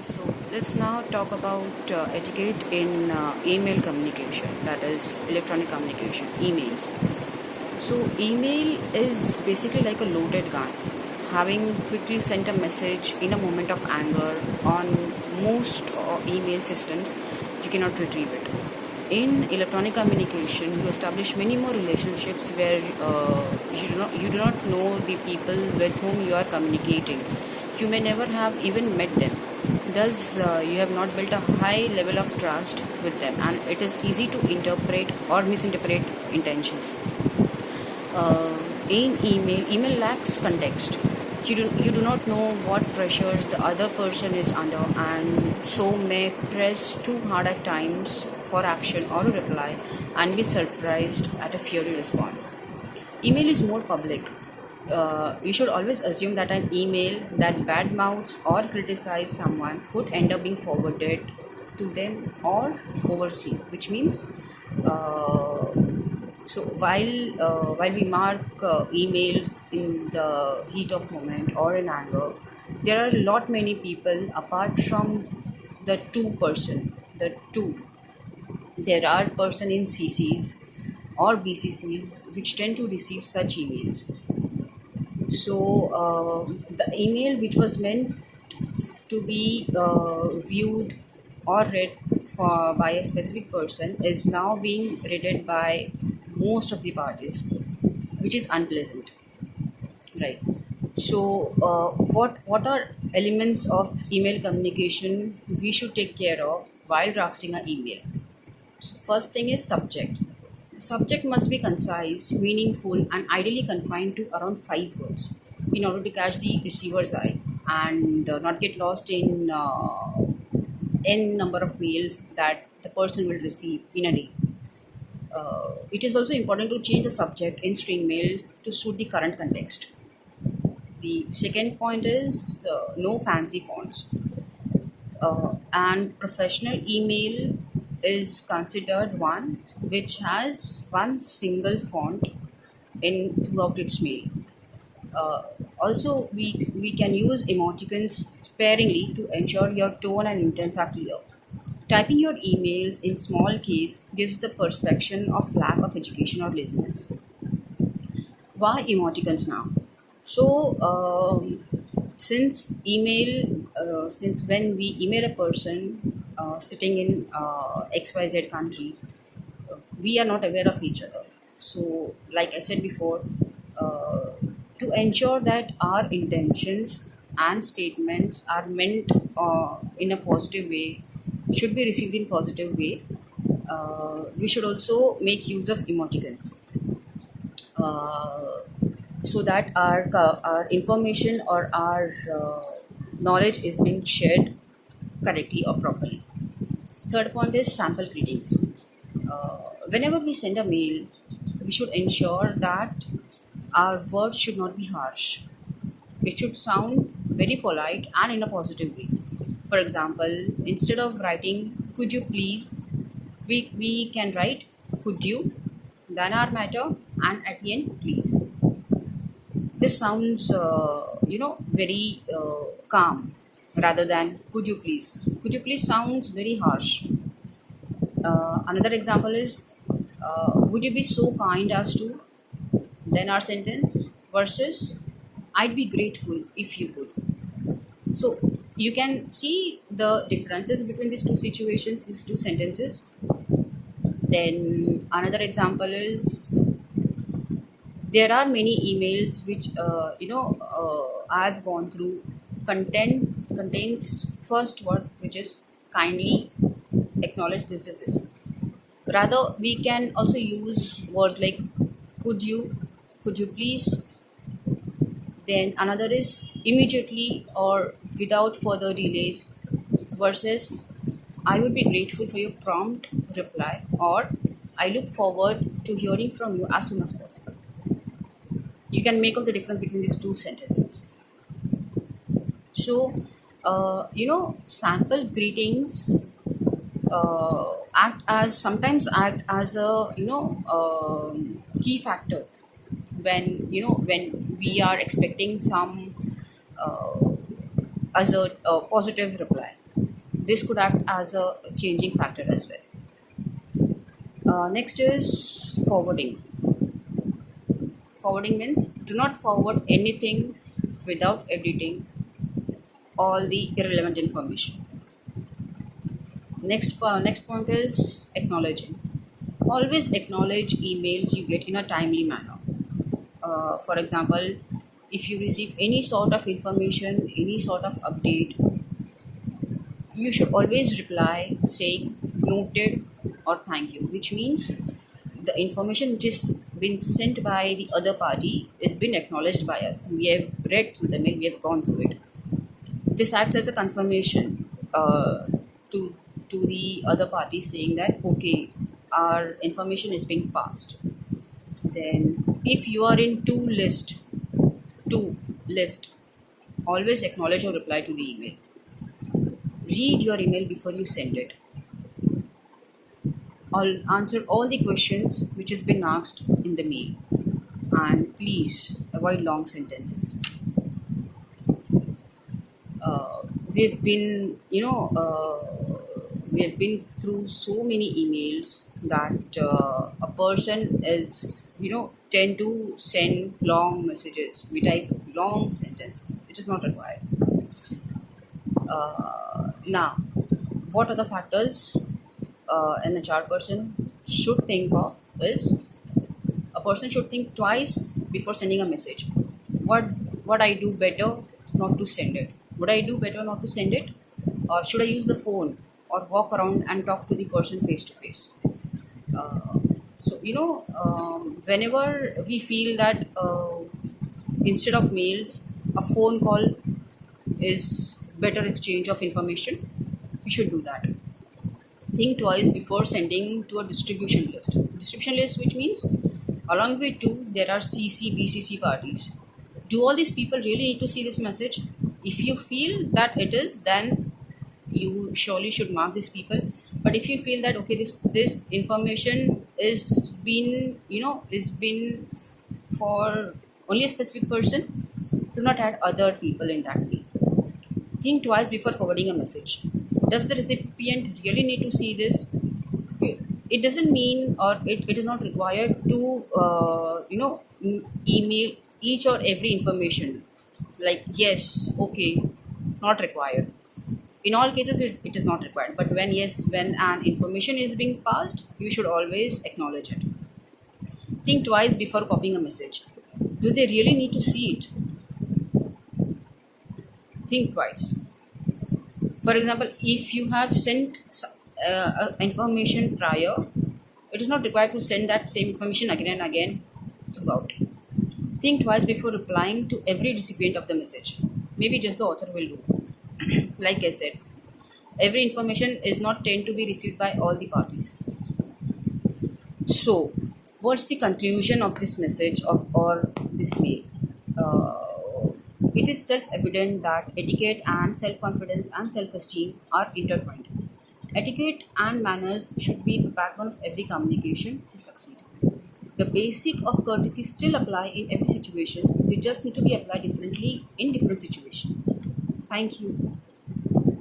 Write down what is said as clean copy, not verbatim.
So let's now talk about etiquette in email communication, that is electronic communication, emails. So email is basically like a loaded gun. Having quickly sent a message in a moment of anger on most email systems, you cannot retrieve it. In electronic communication, you establish many more relationships where you do not know the people with whom you are communicating. You may never have even met them. Thus, you have not built a high level of trust with them, and it is easy to interpret or misinterpret intentions. In email lacks context. You do not know what pressures the other person is under, and so may press too hard at times for action or a reply and be surprised at a fiery response. Email is more public. You should always assume that an email that badmouths or criticizes someone could end up being forwarded to them or overseen, which means while we mark emails in the heat of moment or in anger, there are a lot many people apart from the two. There are person in CCs or BCCs which tend to receive such emails. So the email which was meant to be viewed or read by a specific person is now being read by most of the parties, which is unpleasant, right? So what are elements of email communication we should take care of while drafting an email? So first thing is subject. The subject must be concise, meaningful, and ideally confined to around 5 words in order to catch the receiver's eye and not get lost in n number of mails that the person will receive in a day. It is also important to change the subject in string mails to suit the current context. The second point is no fancy fonts. And professional email is considered one which has one single font in throughout its mail. Also, we can use emoticons sparingly to ensure your tone and intents are clear. Typing your emails in small case gives the perception of lack of education or laziness. Why emoticons now? So, since when we email a person sitting in XYZ country, we are not aware of each other. So, like I said before, uh, to ensure that our intentions and statements are meant in a positive way, should be received in positive way, we should also make use of emoticons, uh, so that our information or our knowledge is being shared correctly or properly. Third point is sample greetings. Whenever we send a mail, we should ensure that our words should not be harsh. It should sound very polite and in a positive way. For example, instead of writing "could you please," we can write "could you," then our matter, and at the end "please." This sounds, very calm rather than "could you please." "Could you please" sounds very harsh. Another example is, would you be so kind as to, then our sentence, versus "I'd be grateful if you could." So you can see the differences between these two situations, these two sentences. Then another example is, there are many emails which I've gone through contains first word which is "kindly acknowledge this." Rather, we can also use words like "could you," "could you please." Then another is "immediately" or "without further delays," versus "I would be grateful for your prompt reply," or "I look forward to hearing from you as soon as possible." You can make out the difference between these two sentences. So, sample greetings act as a key factor when we are expecting some assert positive reply. this could act as a changing factor as well. Next is forwarding. Forwarding means do not forward anything without editing all the irrelevant information. Next point is acknowledging. Always acknowledge emails you get in a timely manner. For example, if you receive any sort of information, any sort of update, you should always reply saying noted or thank you, which means the information which is been sent by the other party is been acknowledged by us. We have read through the mail, we have gone through it. This acts as a confirmation to the other party saying that okay, our information is being passed. Then if you are in to list, always acknowledge or reply to the email. Read your email before you send it. I'll answer all the questions which has been asked in the mail, and please avoid long sentences. We've been we have been through so many emails that a person is tend to send long messages. We type long sentence. It is not required. Now, what other factors an HR person should think of is a person should think twice before sending a message. What would I do better not to send it? Would I do better not to send it? Or should I use the phone or walk around and talk to the person face to face? Whenever we feel that instead of mails, a phone call is better exchange of information, we should do that. Think twice before sending to a distribution list. Distribution list, which means along with two, there are CC, BCC parties. Do all these people really need to see this message? If you feel that it is, then you surely should mark these people. But if you feel that okay, this information is been for only a specific person, do not add other people in that way. Think twice before forwarding a message. Does the recipient really need to see this? It doesn't mean, or it is not required to email each or every information like yes, okay, not required. In all cases it is not required, but when an information is being passed, you should always acknowledge it. Think twice before copying a message. Do they really need to see it? Think twice. For example, if you have sent information prior, it is not required to send that same information again and again throughout. Think twice before replying to every recipient of the message. Maybe just the author will do. Like I said, every information is not tend to be received by all the parties. So, what's the conclusion of this message or this mail? It is self-evident that etiquette and self-confidence and self-esteem are intertwined. Etiquette and manners should be the backbone of every communication to succeed. The basic of courtesy still apply in every situation. They just need to be applied differently in different situations. Thank you.